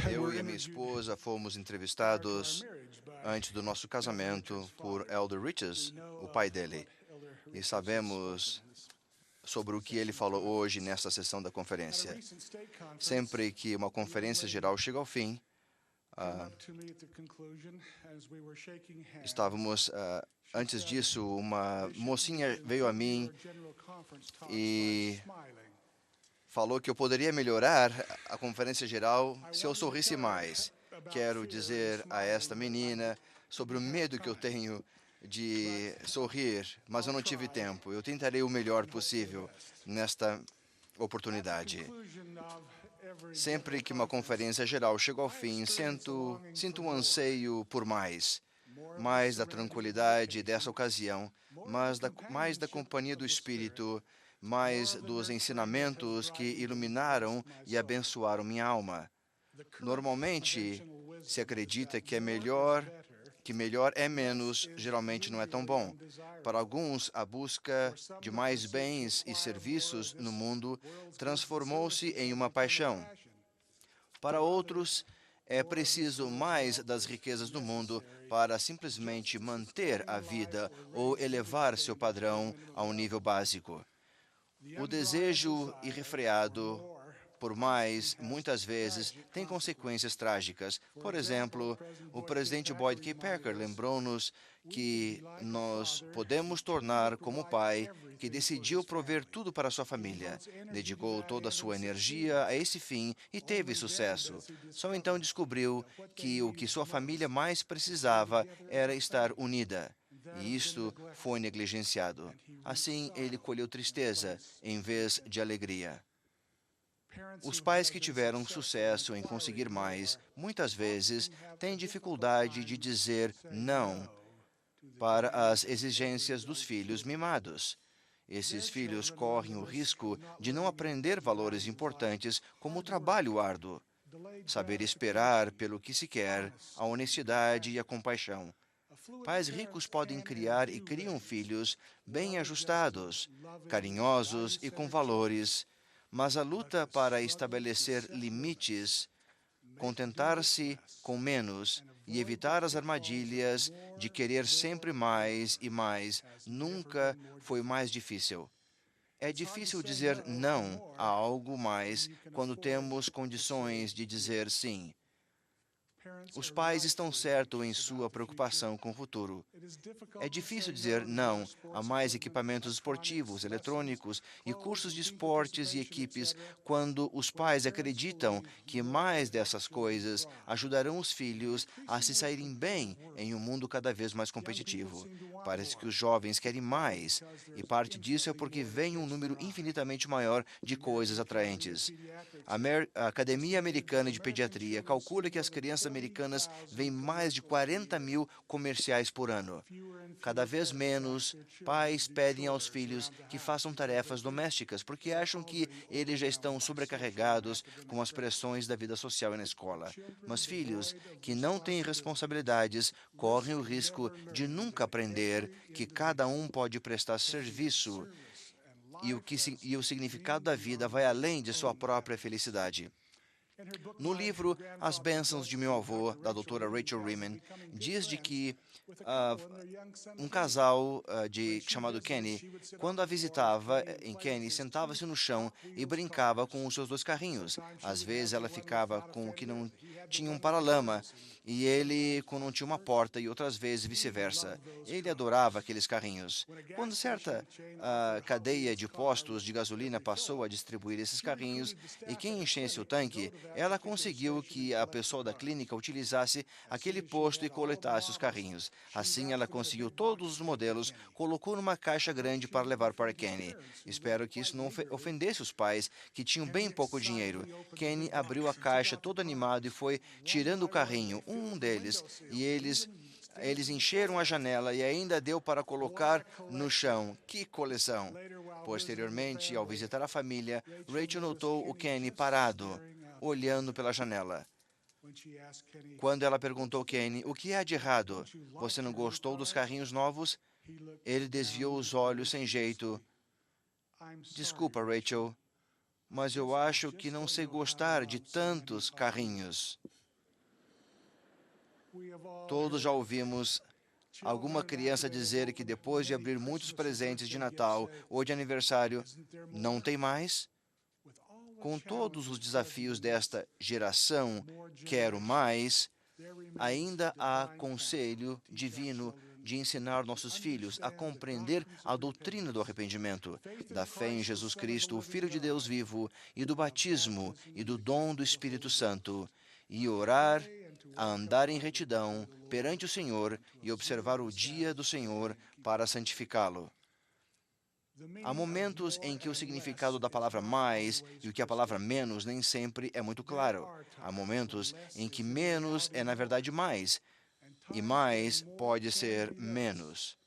Eu e a minha esposa fomos entrevistados antes do nosso casamento por Elder Richards, o pai dele, e sabemos sobre o que ele falou hoje nesta sessão da conferência. Sempre que uma conferência geral chega ao fim, antes disso, uma mocinha veio a mim e falou que eu poderia melhorar a conferência geral se eu sorrisse mais. Quero dizer a esta menina sobre o medo que eu tenho de sorrir, mas eu não tive tempo. Eu tentarei o melhor possível nesta oportunidade. Sempre que uma conferência geral chega ao fim, sinto um anseio por mais da tranquilidade dessa ocasião, mais da companhia do Espírito, mais dos ensinamentos que iluminaram e abençoaram minha alma. Normalmente, se acredita que melhor é menos, geralmente não é tão bom. Para alguns, a busca de mais bens e serviços no mundo transformou-se em uma paixão. Para outros, é preciso mais das riquezas do mundo para simplesmente manter a vida ou elevar seu padrão a um nível básico. O desejo irrefreado por mais, muitas vezes, tem consequências trágicas. Por exemplo, o presidente Boyd K. Packer lembrou-nos que nós podemos tornar como o pai que decidiu prover tudo para sua família, dedicou toda a sua energia a esse fim e teve sucesso. Só então descobriu que o que sua família mais precisava era estar unida. E isto foi negligenciado. Assim, ele colheu tristeza em vez de alegria. Os pais que tiveram sucesso em conseguir mais, muitas vezes, têm dificuldade de dizer não para as exigências dos filhos mimados. Esses filhos correm o risco de não aprender valores importantes como o trabalho árduo, saber esperar pelo que se quer, a honestidade e a compaixão. Pais ricos podem criar e criam filhos bem ajustados, carinhosos e com valores, mas a luta para estabelecer limites, contentar-se com menos e evitar as armadilhas de querer sempre mais e mais nunca foi mais difícil. É difícil dizer não a algo mais quando temos condições de dizer sim. Os pais estão certos em sua preocupação com o futuro. É difícil dizer não a mais equipamentos esportivos, eletrônicos e cursos de esportes e equipes quando os pais acreditam que mais dessas coisas ajudarão os filhos a se saírem bem em um mundo cada vez mais competitivo. Parece que os jovens querem mais, e parte disso é porque vem um número infinitamente maior de coisas atraentes. A Academia Americana de Pediatria calcula que as crianças americanas veem mais de 40 mil comerciais por ano. Cada vez menos pais pedem aos filhos que façam tarefas domésticas porque acham que eles já estão sobrecarregados com as pressões da vida social e na escola. Mas filhos que não têm responsabilidades correm o risco de nunca aprender que cada um pode prestar serviço e o significado da vida vai além de sua própria felicidade. No livro As Bênçãos de Meu Avô, da doutora Rachel Remen, diz de que ah, um casal chamado Kenny, quando a visitava em Kenny, sentava-se no chão e brincava com os seus dois carrinhos. Às vezes ela ficava com o que não tinha um paralama e ele com não tinha uma porta, e outras vezes vice-versa. Ele adorava aqueles carrinhos. Quando certa cadeia de postos de gasolina passou a distribuir esses carrinhos e quem enchesse o tanque, ela conseguiu que a pessoa da clínica utilizasse aquele posto e coletasse os carrinhos. Assim, ela conseguiu todos os modelos, colocou numa caixa grande para levar para Kenny. Espero que isso não ofendesse os pais, que tinham bem pouco dinheiro. Kenny abriu a caixa todo animado e foi tirando o carrinho, um deles, e eles encheram a janela e ainda deu para colocar no chão. Que coleção! Posteriormente, ao visitar a família, Rachel notou o Kenny parado, olhando pela janela. Quando ela perguntou a Kenny, o que há de errado? Você não gostou dos carrinhos novos? Ele desviou os olhos sem jeito. Desculpa, Rachel, mas eu acho que não sei gostar de tantos carrinhos. Todos já ouvimos alguma criança dizer que depois de abrir muitos presentes de Natal ou de aniversário, não tem mais? Com todos os desafios desta geração, quero mais, ainda há conselho divino de ensinar nossos filhos a compreender a doutrina do arrependimento, da fé em Jesus Cristo, o Filho de Deus vivo, e do batismo e do dom do Espírito Santo, e orar, a andar em retidão perante o Senhor e observar o dia do Senhor para santificá-lo. Há momentos em que o significado da palavra mais e o que a palavra menos nem sempre é muito claro. Há momentos em que menos é, na verdade, mais, e mais pode ser menos.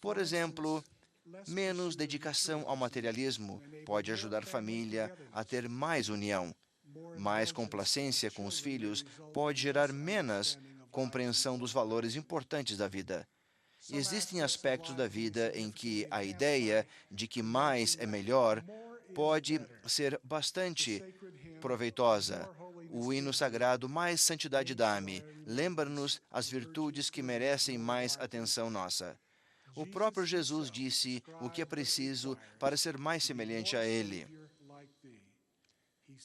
Por exemplo, menos dedicação ao materialismo pode ajudar a família a ter mais união. Mais complacência com os filhos pode gerar menos compreensão dos valores importantes da vida. Existem aspectos da vida em que a ideia de que mais é melhor pode ser bastante proveitosa. O hino sagrado Mais Santidade Dá-me lembra-nos as virtudes que merecem mais atenção nossa. O próprio Jesus disse o que é preciso para ser mais semelhante a Ele.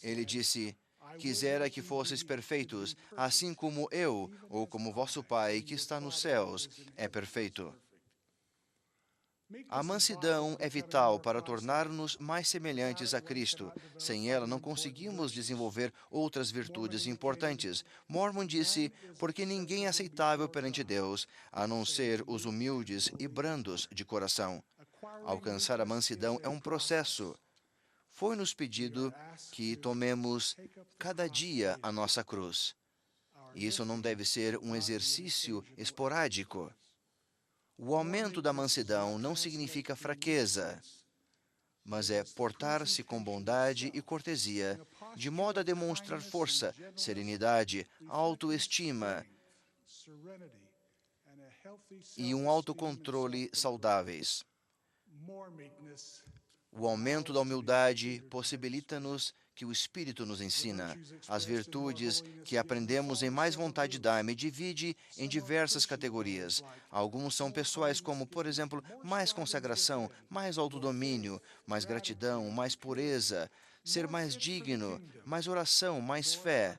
Ele disse: quisera que fosseis perfeitos, assim como eu, ou como vosso Pai que está nos céus, é perfeito. A mansidão é vital para tornar-nos mais semelhantes a Cristo. Sem ela, não conseguimos desenvolver outras virtudes importantes. Mormon disse, porque ninguém é aceitável perante Deus, a não ser os humildes e brandos de coração. Alcançar a mansidão é um processo. Foi-nos pedido que tomemos cada dia a nossa cruz. Isso não deve ser um exercício esporádico. O aumento da mansidão não significa fraqueza, mas é portar-se com bondade e cortesia, de modo a demonstrar força, serenidade, autoestima e um autocontrole saudáveis. O aumento da humildade possibilita-nos que o Espírito nos ensina. As virtudes que aprendemos em Mais Vontade Dá-me divide em diversas categorias. Alguns são pessoais, como, por exemplo, mais consagração, mais autodomínio, mais gratidão, mais pureza, ser mais digno, mais oração, mais fé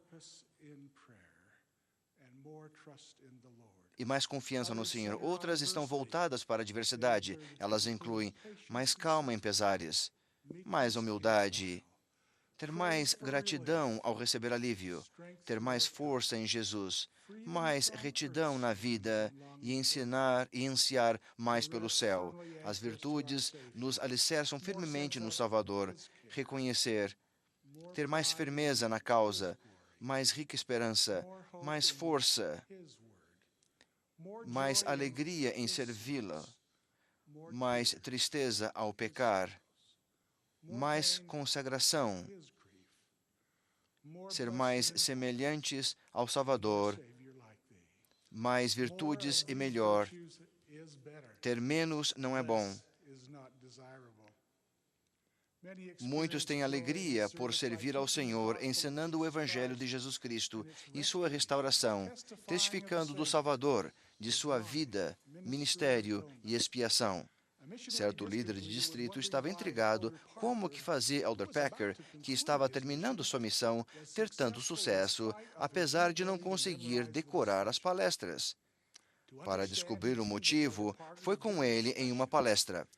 e mais confiança no Senhor. Outras estão voltadas para a diversidade. Elas incluem mais calma em pesares, mais humildade, ter mais gratidão ao receber alívio, ter mais força em Jesus, mais retidão na vida e ensinar e ansiar mais pelo céu. As virtudes nos alicerçam firmemente no Salvador. Reconhecer, ter mais firmeza na causa, mais rica esperança, mais força, mais alegria em servi-la, mais tristeza ao pecar, mais consagração, ser mais semelhantes ao Salvador, mais virtudes e melhor. Ter menos não é bom. Muitos têm alegria por servir ao Senhor, ensinando o Evangelho de Jesus Cristo e sua restauração, testificando do Salvador, de sua vida, ministério e expiação. Certo líder de distrito estava intrigado como que fazia Elder Packer, que estava terminando sua missão, ter tanto sucesso, apesar de não conseguir decorar as palestras. Para descobrir o motivo, foi com ele em uma palestra.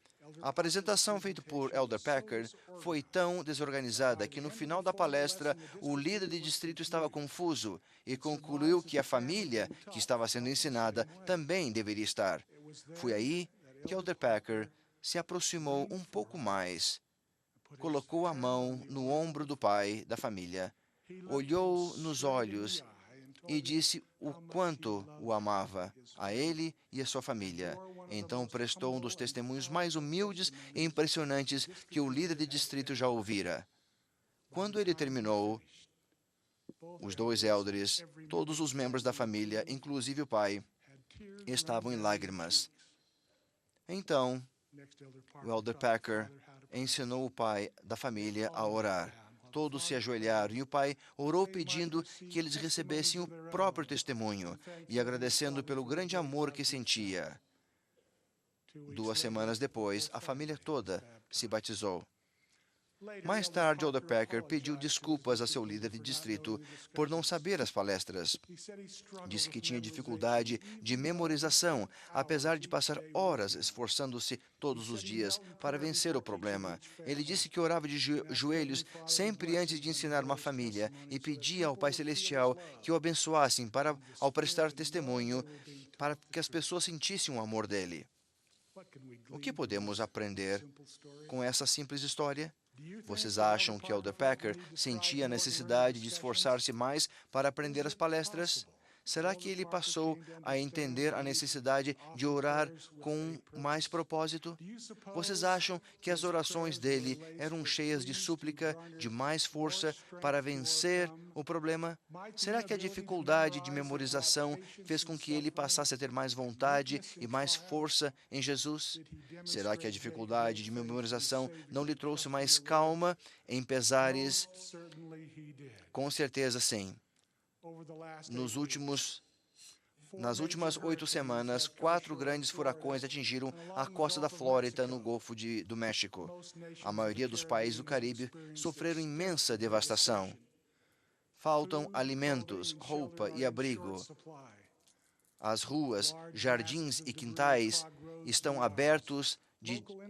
A apresentação feita por Elder Packer foi tão desorganizada que no final da palestra o líder de distrito estava confuso e concluiu que a família que estava sendo ensinada também deveria estar. Foi aí que Elder Packer se aproximou um pouco mais, colocou a mão no ombro do pai da família, olhou nos olhos e disse o quanto o amava, a ele e a sua família. Então prestou um dos testemunhos mais humildes e impressionantes que o líder de distrito já ouvira. Quando ele terminou, os dois elders, todos os membros da família, inclusive o pai, estavam em lágrimas. Então, o Elder Packer ensinou o pai da família a orar. Todos se ajoelharam e o pai orou pedindo que eles recebessem o próprio testemunho e agradecendo pelo grande amor que sentia. 2 semanas depois, a família toda se batizou. Mais tarde, Elder Packer pediu desculpas a seu líder de distrito por não saber as palestras. Disse que tinha dificuldade de memorização, apesar de passar horas esforçando-se todos os dias para vencer o problema. Ele disse que orava de joelhos sempre antes de ensinar uma família e pedia ao Pai Celestial que o abençoassem ao prestar testemunho para que as pessoas sentissem o amor dele. O que podemos aprender com essa simples história? Vocês acham que Elder Packer sentia a necessidade de esforçar-se mais para aprender as palestras? Será que ele passou a entender a necessidade de orar com mais propósito? Vocês acham que as orações dele eram cheias de súplica, de mais força para vencer o problema? Será que a dificuldade de memorização fez com que ele passasse a ter mais vontade e mais força em Jesus? Será que a dificuldade de memorização não lhe trouxe mais calma em pesares? Com certeza, sim. Nas últimas 8 semanas, 4 grandes furacões atingiram a costa da Flórida no Golfo do México. A maioria dos países do Caribe sofreram imensa devastação. Faltam alimentos, roupa e abrigo. As ruas, jardins e quintais estão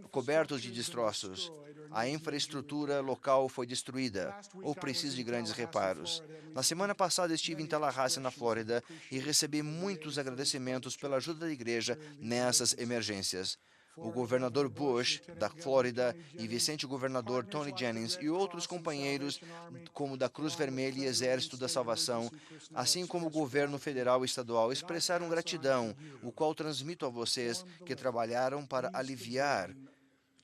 cobertos de destroços. A infraestrutura local foi destruída ou precisa de grandes reparos. Na semana passada estive em Tallahassee, na Flórida, e recebi muitos agradecimentos pela ajuda da igreja nessas emergências. O governador Bush, da Flórida, e vice-governador Tony Jennings e outros companheiros, como da Cruz Vermelha e Exército da Salvação, assim como o governo federal e estadual, expressaram gratidão, o qual transmito a vocês que trabalharam para aliviar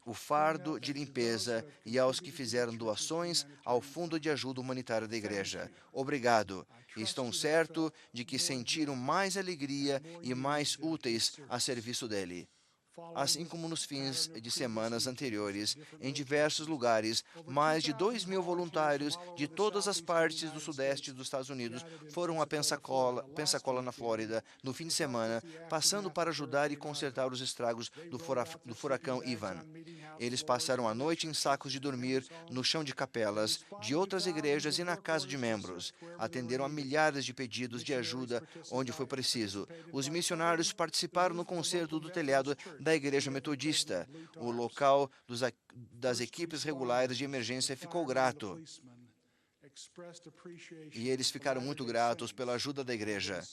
o fardo de limpeza e aos que fizeram doações ao Fundo de Ajuda Humanitária da Igreja. Obrigado. Estou certo de que sentiram mais alegria e mais úteis a serviço dele. Assim como nos fins de semanas anteriores, em diversos lugares, mais de 2.000 voluntários de todas as partes do sudeste dos Estados Unidos foram a Pensacola, na Flórida, no fim de semana, passando para ajudar e consertar os estragos do furacão Ivan. Eles passaram a noite em sacos de dormir no chão de capelas de outras igrejas e na casa de membros. Atenderam a milhares de pedidos de ajuda onde foi preciso. Os missionários participaram no concerto do telhado da Igreja Metodista. O local das equipes regulares de emergência ficou grato. E eles ficaram muito gratos pela ajuda da igreja.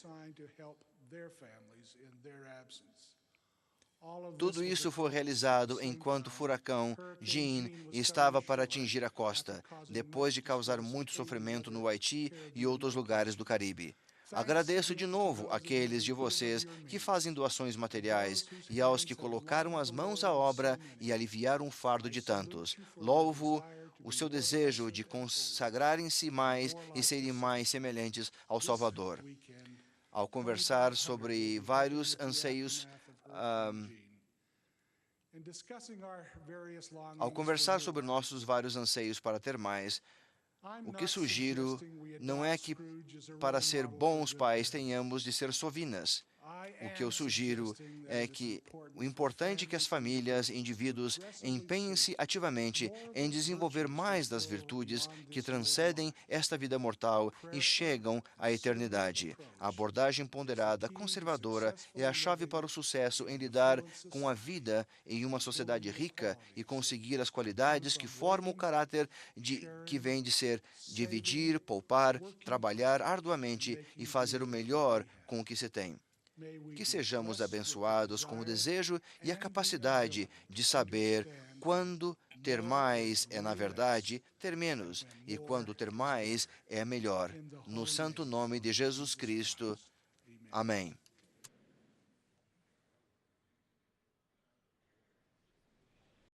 Tudo isso foi realizado enquanto o furacão Jeanne estava para atingir a costa, depois de causar muito sofrimento no Haiti e outros lugares do Caribe. Agradeço de novo àqueles de vocês que fazem doações materiais e aos que colocaram as mãos à obra e aliviaram o fardo de tantos. Louvo o seu desejo de consagrarem-se mais e serem mais semelhantes ao Salvador. Ao conversar sobre vários anseios, nossos vários anseios para ter mais, o que sugiro não é que, para ser bons pais, tenhamos de ser sovinas. O que eu sugiro é que o importante é que as famílias e indivíduos empenhem-se ativamente em desenvolver mais das virtudes que transcendem esta vida mortal e chegam à eternidade. A abordagem ponderada, conservadora, é a chave para o sucesso em lidar com a vida em uma sociedade rica e conseguir as qualidades que formam o caráter que vem de ser dividir, poupar, trabalhar arduamente e fazer o melhor com o que se tem. Que sejamos abençoados com o desejo e a capacidade de saber quando ter mais é, na verdade, ter menos, e quando ter mais é melhor. No santo nome de Jesus Cristo. Amém.